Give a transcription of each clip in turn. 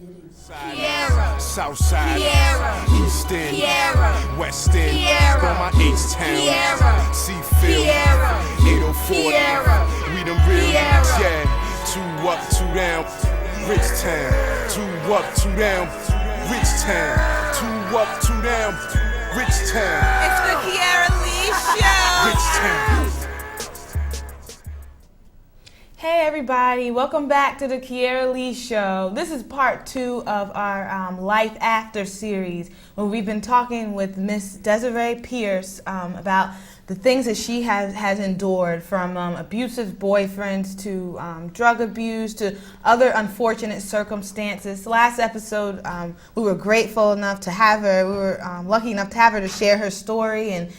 Kiara, Southside, Kiara, Easton, Kiara, Weston, Kiara, on my H-Town, Kiara, Seafield, Kiara, 804, Kiara, we them real Kiara. niggas, yeah. 2 up, 2 down, Rich Town. 2 up, 2 down, Rich Town. 2 up, 2 down, Rich Town. It's the Kiara Lee Show. Rich Town. Hey everybody, welcome back to the Kiara Lee Show. This is part 2 of our Life After series, where we've been talking with Miss Desiree Pierce about the things that she has endured, from abusive boyfriends to drug abuse to other unfortunate circumstances. Last episode, we were grateful enough to have her. We were lucky enough to have her to share her story and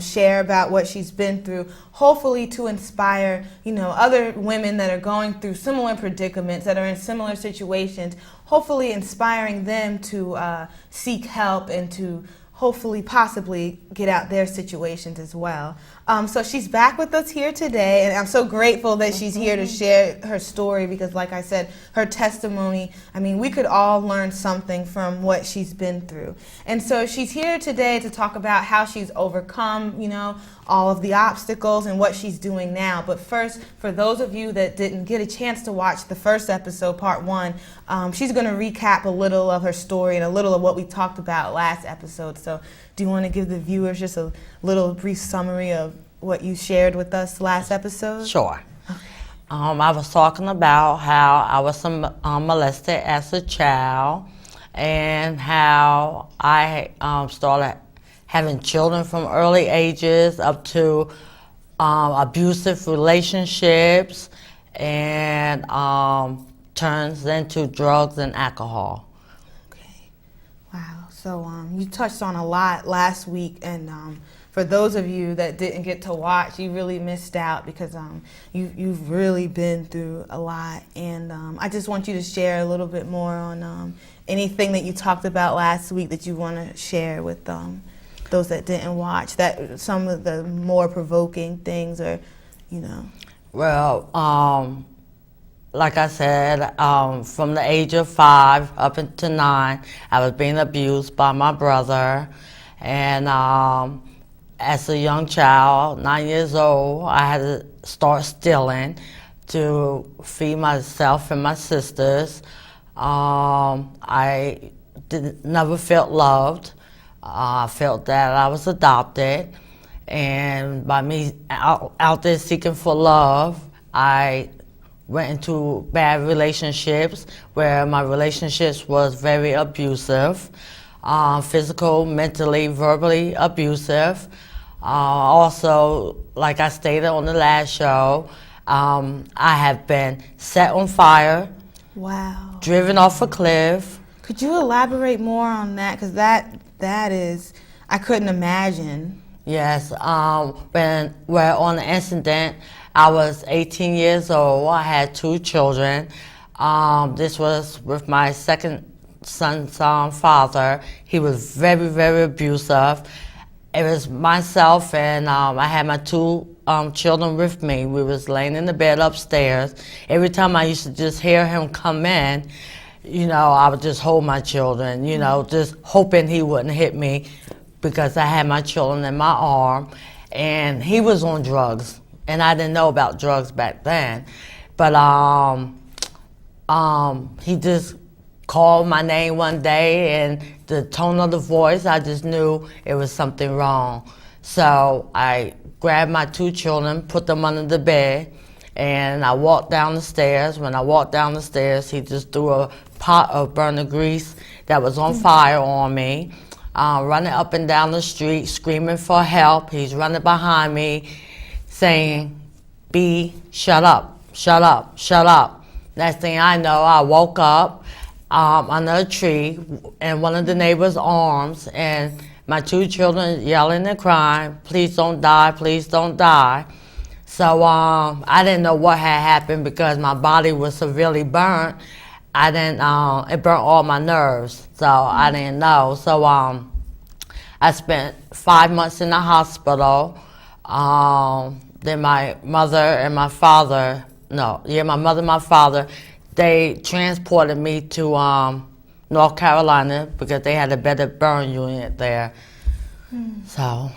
share about what she's been through, hopefully to inspire, other women that are going through similar predicaments, that are in similar situations, hopefully inspiring them to seek help and to hopefully possibly get out their situations as well. So she's back with us here today, and I'm so grateful that she's here to share her story because, like I said, her testimony, we could all learn something from what she's been through. And so she's here today to talk about how she's overcome, all of the obstacles and what she's doing now. But first, for those of you that didn't get a chance to watch the first episode, part 1, she's going to recap a little of her story and a little of what we talked about last episode. So do you want to give the viewers just a little brief summary of what you shared with us last episode? Sure. I was talking about how I was molested as a child and how I started having children from early ages up to abusive relationships and turns into drugs and alcohol. Okay. Wow. So you touched on a lot last week, and for those of you that didn't get to watch, you really missed out because you've really been through a lot. And I just want you to share a little bit more on anything that you talked about last week that you want to share with those that didn't watch, that some of the more provoking things, or Well, like I said, from the age of 5 up until 9, I was being abused by my brother. And as a young child, 9 years old, I had to start stealing to feed myself and my sisters. I never felt loved. I felt that I was adopted, and by me out there seeking for love, I went into bad relationships where my relationships was very abusive, physical, mentally, verbally abusive. Also, like I stated on the last show, I have been set on fire, wow, driven off a cliff. Could you elaborate more on that? Because that is, I couldn't imagine. Yes, when on the incident, I was 18 years old. I had 2 children. This was with my second son's father. He was very, very abusive. It was myself and I had my 2 children with me. We was laying in the bed upstairs. Every time I used to just hear him come in, I would just hold my children, just hoping he wouldn't hit me because I had my children in my arm. And he was on drugs, and I didn't know about drugs back then. But he just called my name one day, and the tone of the voice, I just knew it was something wrong. So I grabbed my 2 children, put them under the bed, and I walked down the stairs. When I walked down the stairs, he just threw a pot of burning grease that was on fire on me, running up and down the street, screaming for help. He's running behind me, saying, "B, shut up, shut up, shut up." Next thing I know, I woke up under a tree in one of the neighbors' arms, and my 2 children yelling and crying, "Please don't die, please don't die." So I didn't know what had happened because my body was severely burnt. It burnt all my nerves, so I didn't know. So I spent 5 months in the hospital. Then my mother and my father, my mother and my father they transported me to North Carolina because they had a better burn unit there. So,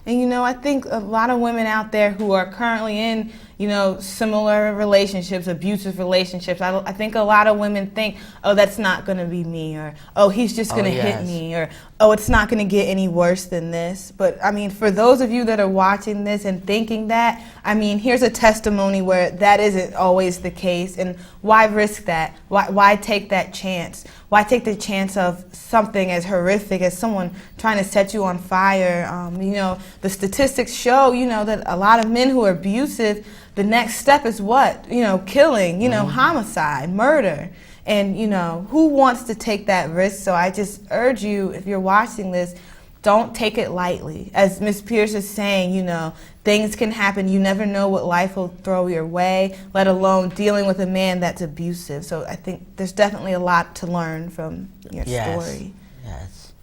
And you know, I think a lot of women out there who are currently in, you know, similar relationships, abusive relationships, I think a lot of women think, oh, that's not going to be me, or, oh, he's just going to hit me, or, oh, it's not going to get any worse than this. But, I mean, for those of you that are watching this and thinking that, I mean, here's a testimony where that isn't always the case. And why risk that? Why take that chance? Why take the chance of something as horrific as someone trying to set you on fire? You know, the statistics show, you know, that a lot of men who are abusive, the next step is what? You know, killing, you know, homicide, murder. And, you know, who wants to take that risk? So I just urge you, if you're watching this, don't take it lightly. As Ms. Pierce is saying, you know, things can happen. You never know what life will throw your way, let alone dealing with a man that's abusive. So I think there's definitely a lot to learn from your story. Yes.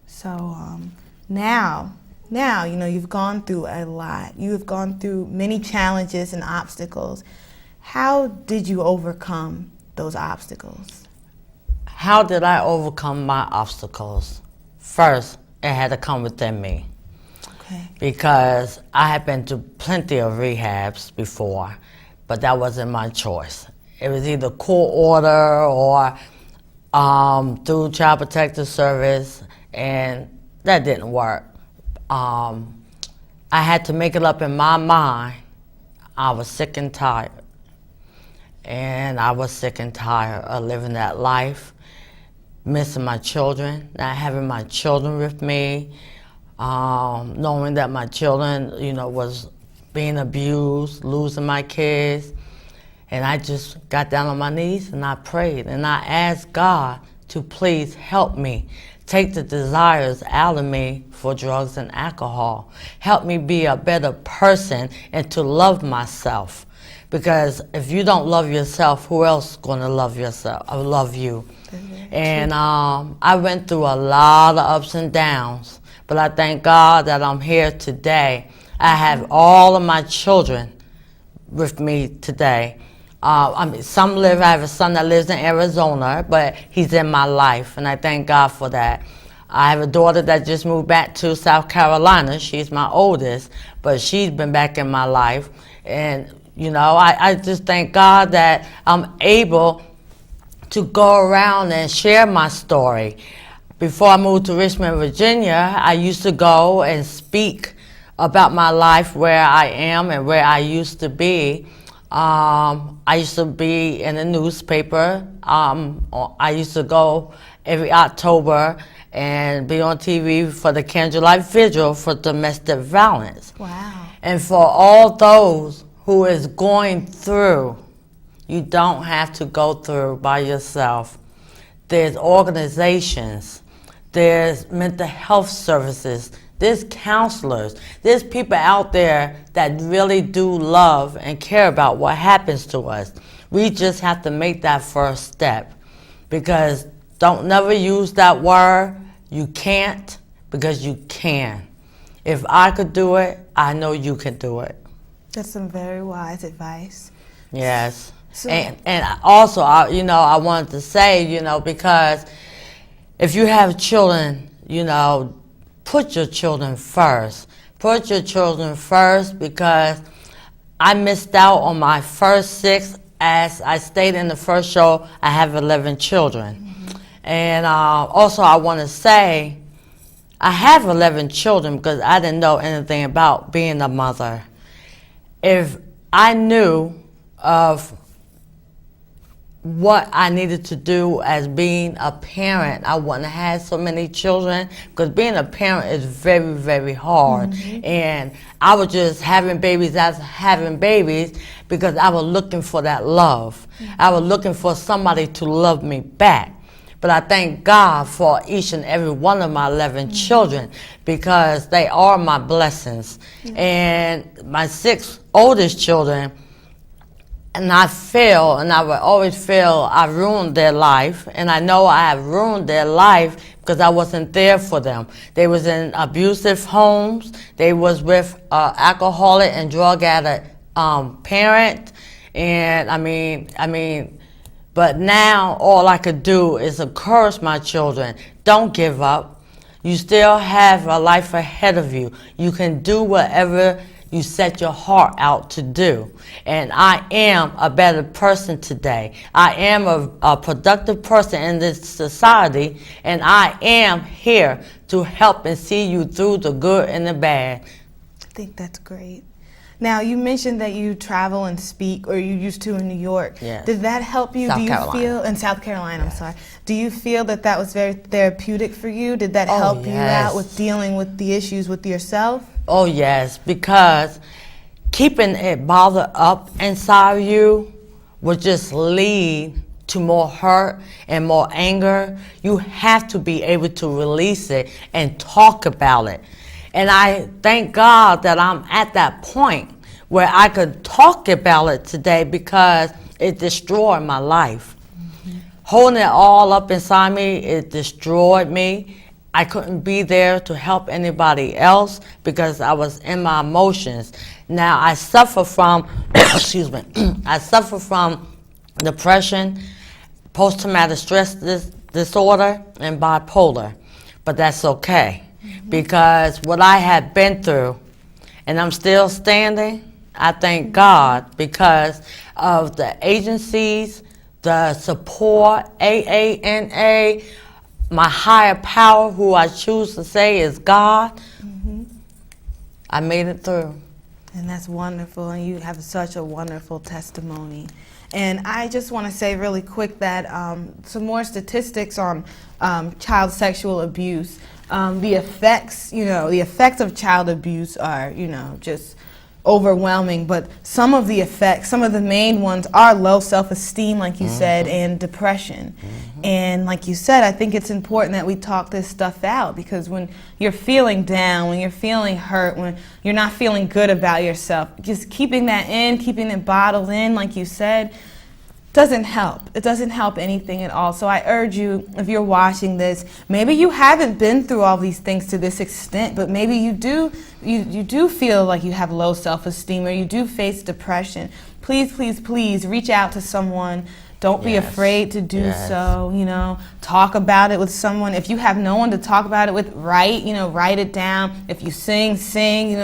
So now, you know, you've gone through a lot. You have gone through many challenges and obstacles. How did you overcome those obstacles? How did I overcome my obstacles? First, it had to come within me. Okay. Because I had been to plenty of rehabs before, but that wasn't my choice. It was either court order or through Child Protective Service, and that didn't work. I had to make it up in my mind. I was sick and tired. And I was sick and tired of living that life, missing my children, not having my children with me, knowing that my children, you know, was being abused, losing my kids. And I just got down on my knees and I prayed and I asked God to please help me, take the desires out of me for drugs and alcohol, help me be a better person and to love myself. Because if you don't love yourself, who else is going to love yourself? I love you. And I went through a lot of ups and downs, but I thank God that I'm here today. I have all of my children with me today. I mean, I have a son that lives in Arizona, but he's in my life, and I thank God for that. I have a daughter that just moved back to South Carolina. She's my oldest, but she's been back in my life. And, you know, I just thank God that I'm able to go around and share my story. Before I moved to Richmond, Virginia, I used to go and speak about my life, where I am and where I used to be. I used to be in a newspaper. I used to go every October and be on TV for the Candlelight Vigil for domestic violence. Wow. And for all those who is going through, you don't have to go through by yourself. There's organizations, there's mental health services, there's counselors, there's people out there that really do love and care about what happens to us. We just have to make that first step, because don't never use that word, you can't, because you can. If I could do it, I know you can do it. That's some very wise advice. Yes. So, And also, I wanted to say, because if you have children, put your children first. Put your children first, because I missed out on my first 6. As I stated in the first show, I have 11 children. Mm-hmm. And also I want to say, I have 11 children because I didn't know anything about being a mother. If I knew of what I needed to do as being a parent, I wouldn't have had so many children, because being a parent is very, very hard. Mm-hmm. And I was just having babies as having babies because I was looking for that love. Mm-hmm. I was looking for somebody to love me back. But I thank God for each and every one of my 11 mm-hmm. children, because they are my blessings. Mm-hmm. And my 6 oldest children, and I would always feel I ruined their life. And I know I have ruined their life because I wasn't there for them. They was in abusive homes. They was with alcoholic and drug addict parent. And I mean, But now all I could do is encourage my children. Don't give up. You still have a life ahead of you. You can do whatever you set your heart out to do. And I am a better person today. I am a productive person in this society, and I am here to help and see you through the good and the bad. I think that's great. Now, you mentioned that you travel and speak, or you used to in New York. Yes. Did that help you? South Do you Carolina. feel in South Carolina? I'm sorry. Do you feel that that was very therapeutic for you? Did that help you yes. out with dealing with the issues with yourself? Oh yes, because keeping it bottled up inside of you will just lead to more hurt and more anger. You have to be able to release it and talk about it. And I thank God that I'm at that point where I could talk about it today, because it destroyed my life. Holding it all up inside me, it destroyed me. I couldn't be there to help anybody else because I was in my emotions. Now I suffer from, excuse me, I suffer from depression, post-traumatic stress disorder, and bipolar. But that's okay, because what I had been through, and I'm still standing, I thank God because of the agencies, the support, AANA, my higher power, who I choose to say is God. I made it through. And that's wonderful, and you have such a wonderful testimony. And I just want to say really quick that some more statistics on child sexual abuse. The effects, the effects of child abuse are, just overwhelming. But some of the effects, some of the main ones are low self-esteem, like you said, and depression. And like you said, I think it's important that we talk this stuff out, because when you're feeling down, when you're feeling hurt, when you're not feeling good about yourself, just keeping that in, keeping it bottled in, like you said, doesn't help. It doesn't help anything at all. So I urge you, if you're watching this, maybe you haven't been through all these things to this extent, but maybe you do feel like you have low self-esteem, or you do face depression. Please, please, please reach out to someone. Don't be afraid to do so, talk about it with someone. If you have no one to talk about it with, write it down. If you sing,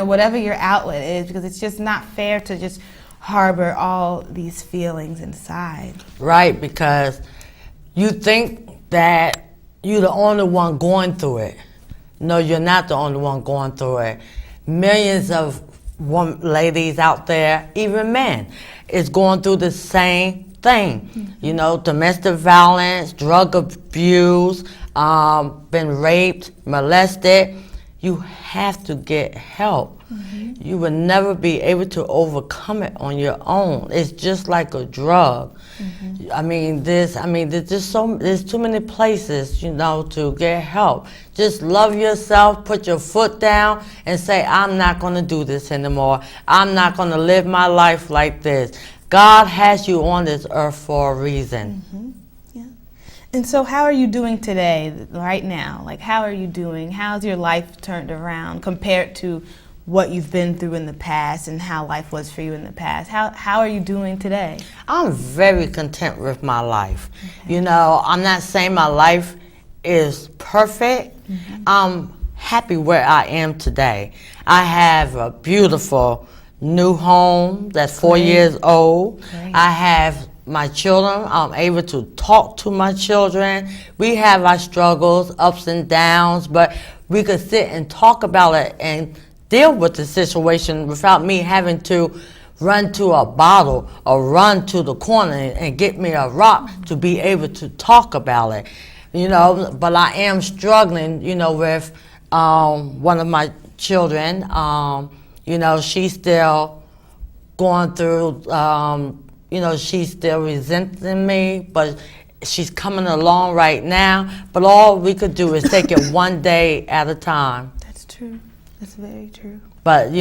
whatever your outlet is, because it's just not fair to just harbor all these feelings inside. Right, because you think that you're the only one going through it. No, you're not the only one going through it. Millions of ladies out there, even men, is going through the same thing. Domestic violence, drug abuse, been raped, molested. You have to get help. You will never be able to overcome it on your own. It's just like a drug. There's too many places, to get help. Just love yourself, put your foot down, and say, I'm not going to do this anymore. I'm not going to live my life like this. God has you on this earth for a reason. And so how are you doing today, right now? Like, how are you doing? How's your life turned around compared to what you've been through in the past and how life was for you in the past? How are you doing today? I'm very content with my life. I'm not saying my life is perfect. I'm happy where I am today. I have a beautiful new home that's 4 years old. I have my children. I'm able to talk to my children. We have our struggles, ups and downs, but we could sit and talk about it and deal with the situation without me having to run to a bottle or run to the corner and get me a rock to be able to talk about it. But I am struggling, with one of my children. She's still going through, she's still resenting me, but she's coming along right now. But all we could do is take it one day at a time. That's true. That's very true. But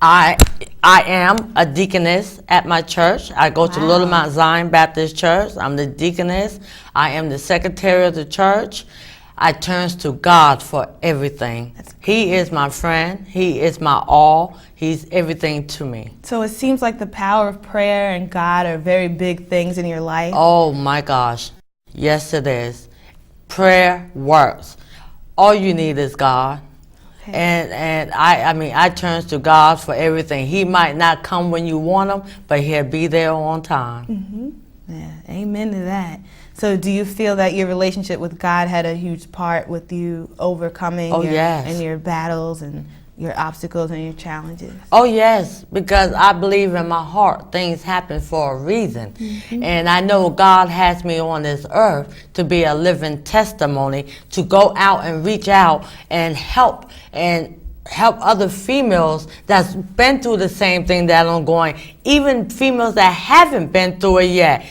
I am a deaconess at my church. I go to Little Mount Zion Baptist Church. I'm the deaconess. I am the secretary of the church. I turns to God for everything. He is my friend. He is my all. He's everything to me. So it seems like the power of prayer and God are very big things in your life. Oh my gosh. Yes, it is. Prayer works. All you need is God. Okay. And I turns to God for everything. He might not come when you want him, but he'll be there on time. Yeah, amen to that. So do you feel that your relationship with God had a huge part with you overcoming your battles and your obstacles and your challenges? Oh yes, because I believe in my heart things happen for a reason. And I know God has me on this earth to be a living testimony, to go out and reach out and help other females that's been through the same thing that I'm going, even females that haven't been through it yet.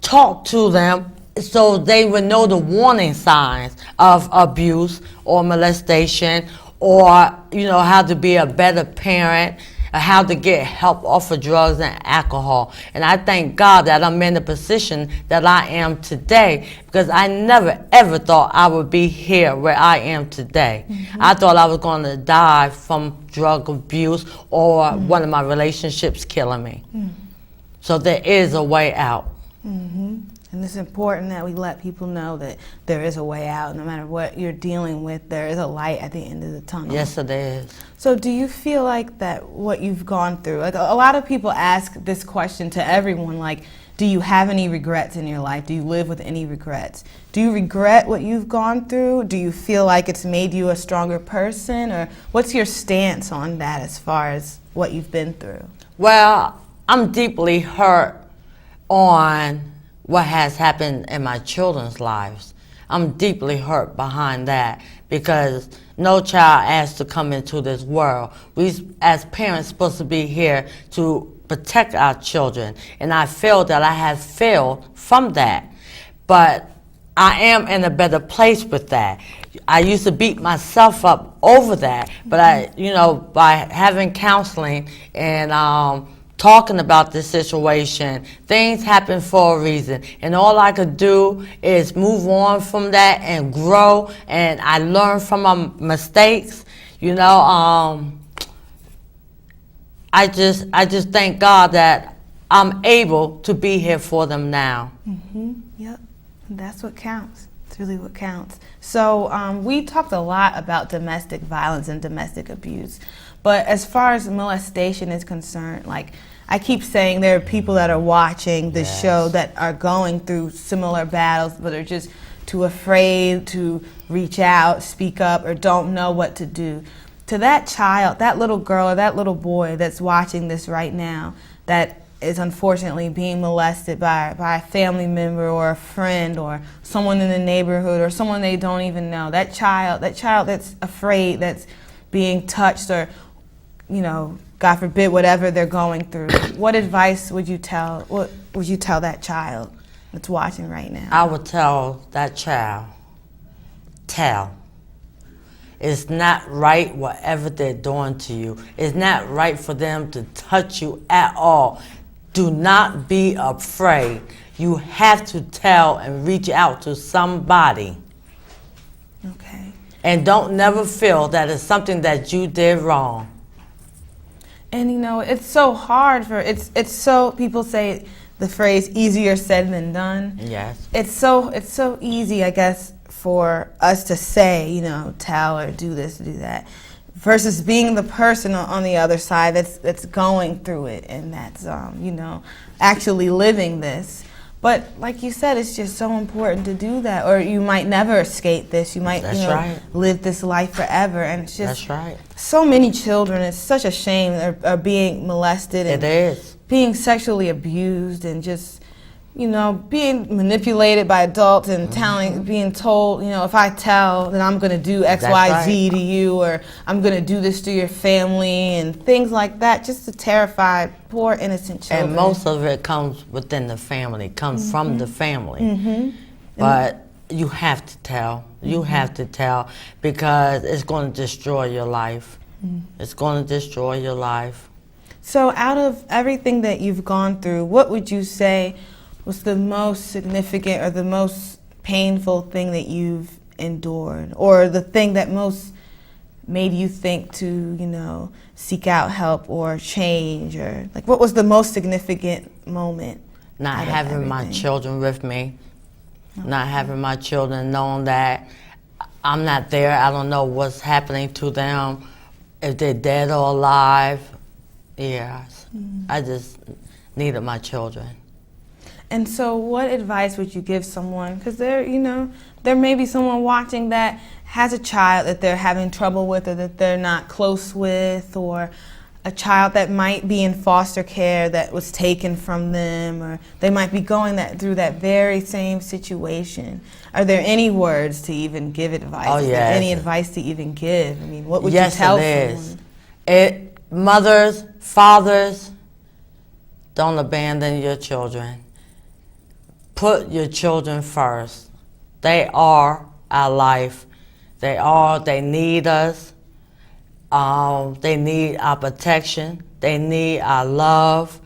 Talk to them so they would know the warning signs of abuse or molestation, or how to be a better parent, or how to get help off of drugs and alcohol. And I thank God that I'm in the position that I am today, because I never ever thought I would be here where I am today. I thought I was going to die from drug abuse or one of my relationships killing me. So there is a way out. And it's important that we let people know that there is a way out. No matter what you're dealing with, there is a light at the end of the tunnel. Yes, it is. So do you feel like that what you've gone through, like a lot of people ask this question to everyone, like, do you have any regrets in your life? Do you live with any regrets? Do you regret what you've gone through? Do you feel like it's made you a stronger person? Or what's your stance on that as far as what you've been through? Well, I'm deeply hurt on what has happened in my children's lives. I'm deeply hurt behind that, because no child asked to come into this world. We as parents supposed to be here to protect our children, and I feel that I have failed from that. But I am in a better place with that. I used to beat myself up over that, but by having counseling and talking about this situation, things happen for a reason, and all I could do is move on from that and grow, and I learn from my mistakes. I just thank God that I'm able to be here for them now. Yep, that's what counts. It's really what counts. So we talked a lot about domestic violence and domestic abuse, but as far as molestation is concerned, like I keep saying, there are people that are watching this show that are going through similar battles, but are just too afraid to reach out, speak up, or don't know what to do. To that child, that little girl or that little boy that's watching this right now, that is unfortunately being molested by a family member or a friend or someone in the neighborhood or someone they don't even know, that child that's afraid, that's being touched, or God forbid, whatever they're going through, what advice would you tell that child that's watching right now? I would tell that child, it's not right whatever they're doing to you. It's not right for them to touch you at all. Do not be afraid. You have to tell and reach out to somebody. Okay. And don't never feel that it's something that you did wrong. And it's so hard it's so, people say the phrase easier said than done. Yes. It's so easy, I guess, for us to say, tell or do this, do that, versus being the person on the other side that's going through it and that's actually living this. But like you said, it's just so important to do that, or you might never escape this. You might live this life forever, and it's just so many children. It's such a shame are being molested and being sexually abused, and just being manipulated by adults and being told, if I tell, then I'm going to do X, Y, Z to you, or I'm going to do this to your family, and things like that, just to terrify poor innocent children. And most of it comes within the family, comes from the family. But you have to tell. You have to tell, because it's going to destroy your life. It's going to destroy your life. So out of everything that you've gone through, what would you say was the most significant or the most painful thing that you've endured, or the thing that most made you think to, seek out help or change, or like what was the most significant moment? Not out of having my everything? children with me, not having my children, knowing that I'm not there. I don't know what's happening to them, if they're dead or alive. Yeah, I just needed my children. And so what advice would you give someone, because there may be someone watching that has a child that they're having trouble with, or that they're not close with, or a child that might be in foster care that was taken from them, or they might be going through that very same situation. Are there any words to even give advice? Oh, Is there yes. any advice to even give? I mean, what would Yes, you tell it is. someone? Mothers, fathers, don't abandon your children. Put your children first. They are our life. They need us. They need our protection. They need our love.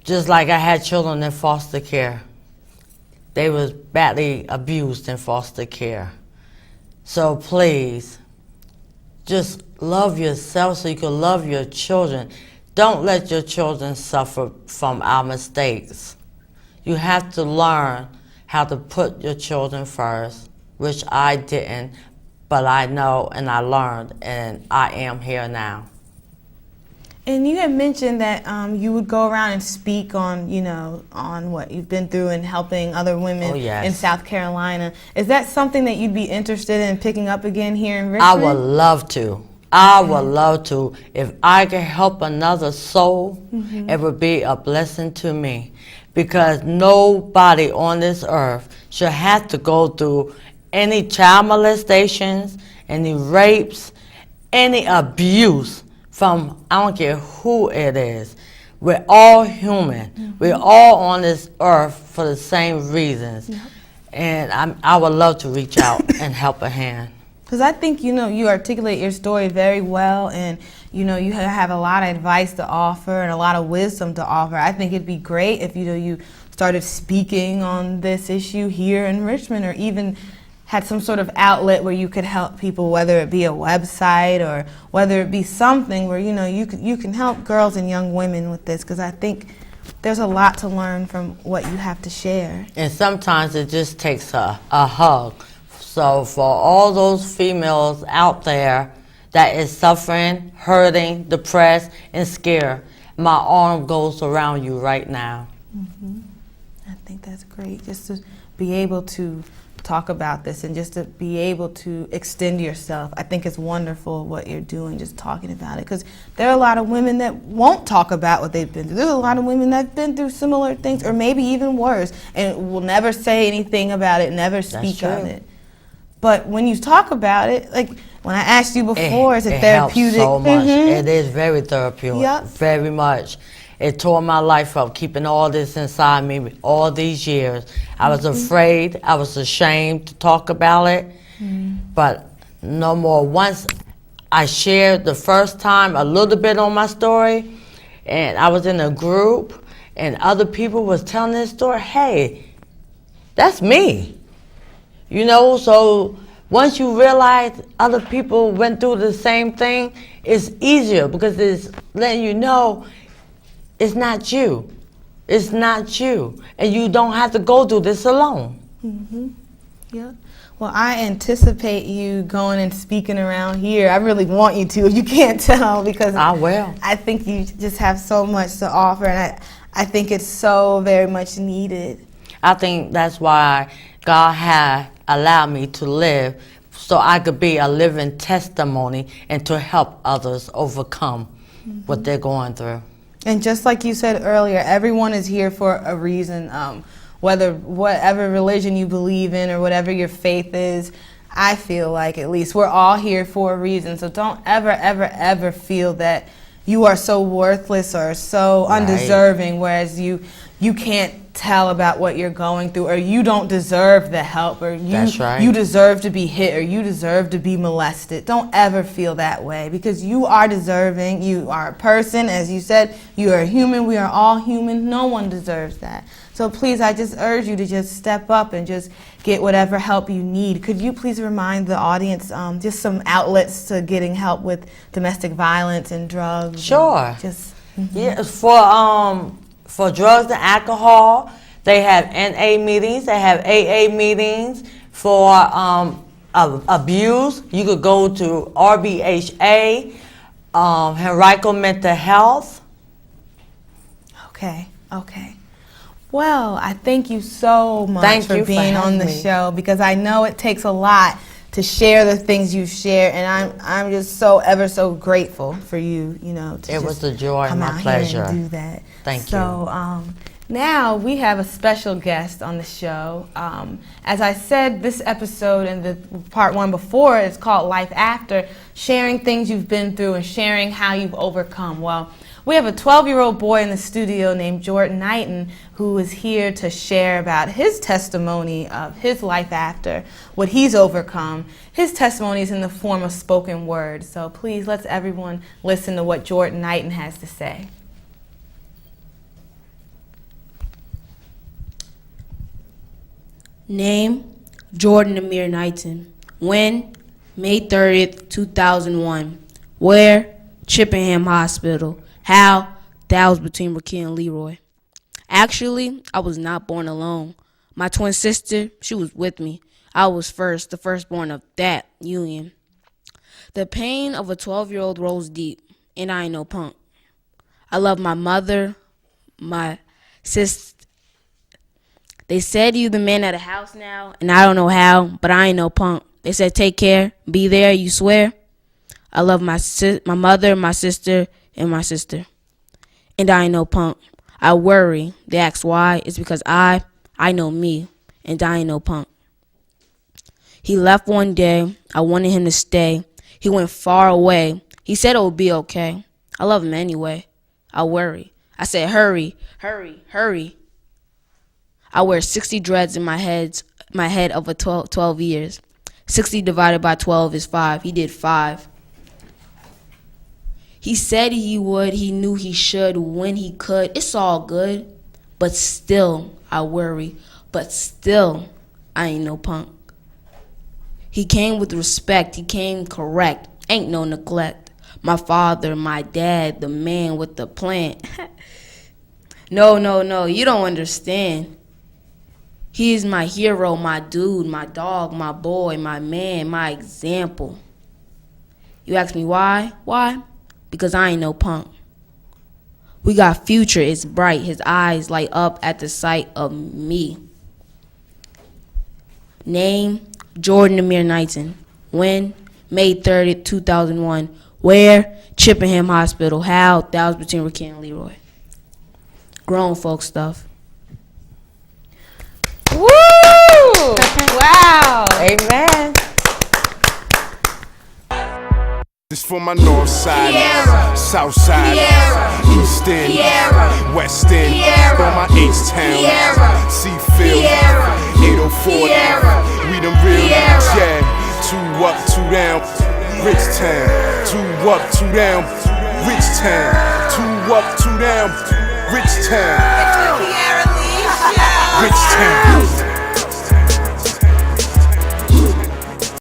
Just like I had children in foster care. They was badly abused in foster care. So please, just love yourself so you can love your children. Don't let your children suffer from our mistakes. You have to learn how to put your children first, which I didn't, but I know and I learned, and I am here now. And you had mentioned that you would go around and speak on, on what you've been through and helping other women Oh, yes. in South Carolina. Is that something that you'd be interested in picking up again here in Richmond? I would love to. I would love to. If I could help another soul, it would be a blessing to me. Because nobody on this earth should have to go through any child molestations, any rapes, any abuse from, I don't care who it is. We're all human. We're all on this earth for the same reasons. And I would love to reach out and help a hand. Because I think, you articulate your story very well, and, you have a lot of advice to offer and a lot of wisdom to offer. I think it'd be great if, you started speaking on this issue here in Richmond, or even had some sort of outlet where you could help people, whether it be a website or whether it be something where, you can help girls and young women with this, because I think there's a lot to learn from what you have to share. And sometimes it just takes a hug. So for all those females out there that is suffering, hurting, depressed, and scared, my arm goes around you right now. I think that's great, just to be able to talk about this and just to be able to extend yourself. I think it's wonderful what you're doing, just talking about it, because there are a lot of women that won't talk about what they've been through. There's a lot of women that have been through similar things, or maybe even worse, and will never say anything about it, never speak on it. But when you talk about it, like when I asked you before, is it therapeutic? It helps so much. It is very therapeutic, Yep. very much. It tore my life up, keeping all this inside me all these years. I was afraid, I was ashamed to talk about it, but no more. Once I shared the first time a little bit on my story, and I was in a group, and other people was telling this story, hey, that's me. So once you realize other people went through the same thing, it's easier, because it's letting you know it's not you. It's not you. And you don't have to go through this alone. Yeah. Well, I anticipate you going and speaking around here. I really want you to, if you can't tell, because I will. I think you just have so much to offer, and I think it's so very much needed. I think that's why God had allowed me to live, so I could be a living testimony and to help others overcome what they're going through. And just like you said earlier, everyone is here for a reason. Whatever religion you believe in or whatever your faith is, I feel like, at least, we're all here for a reason. So don't ever, ever, ever feel that you are so worthless or so undeserving, whereas you can't tell about what you're going through, or you don't deserve the help, or you deserve to be hit, or you deserve to be molested. Don't ever feel that way, because you are deserving. You are a person, as you said, you are human. We are all human. No one deserves that. So please, I just urge you to just step up and just get whatever help you need. Could you please remind the audience just some outlets to getting help with domestic violence and drugs? Sure. And just Yeah, for drugs and alcohol, they have NA meetings, they have AA meetings. For abuse, you could go to RBHA, Henrico Mental Health. Okay. Well, I thank you so much Thank for you for being on having the me. show, because I know it takes a lot to share the things you share, and I'm just so ever so grateful for you. To It was just a joy and come my out pleasure. here and do that. Thank So now we have a special guest on the show. As I said, this episode and the part one before is called Life After, sharing things you've been through and sharing how you've overcome. Well, we have a 12-year-old boy in the studio named Jordan Knighton who is here to share about his testimony of his life after, what he's overcome. His testimony is in the form of spoken word. So please, let's everyone listen to what Jordan Knighton has to say. Name, Jordan Amir Knighton. When? May 30th, 2001. Where? Chippenham Hospital. How? That was between Rakia and Leroy. Actually, I was not born alone. My twin sister, she was with me. I was the firstborn of that union. The pain of a 12-year-old rolls deep, and I ain't no punk. I love my mother, my sister. They said you the man of the house now, and I don't know how, but I ain't no punk. They said take care, be there, you swear? I love my mother, my sister, and my sister. And I ain't no punk. I worry. They ask why. It's because I know me, and I ain't no punk. He left one day. I wanted him to stay. He went far away. He said it would be okay. I love him anyway. I worry. I said hurry, hurry, hurry. I wear 60 dreads in my head over 12 years. 60 divided by 12 is 5. He did 5. He said he would. He knew he should when he could. It's all good. But still, I worry. But still, I ain't no punk. He came with respect. He came correct. Ain't no neglect. My father, my dad, the man with the plan. No, you don't understand. He is my hero, my dude, my dog, my boy, my man, my example. You ask me why? Why? Because I ain't no punk. We got future, it's bright. His eyes light up at the sight of me. Name, Jordan Amir Knighton. When? May 30th, 2001. Where? Chippenham Hospital. How? That was between Rakia and Leroy. Grown folk stuff. Woo! Wow! Amen. This for my north side, Kiara. south side, Kiara. east end, Kiara. west end, Kiara. for my H-town, Kiara. Seafield, Kiara. 804, Kiara. we them real, Kiara. yeah, 2 up, 2 down, rich town, 2 up, 2 down, rich town, 2 up, 2 down, rich town, Kiara Lee Show. rich town.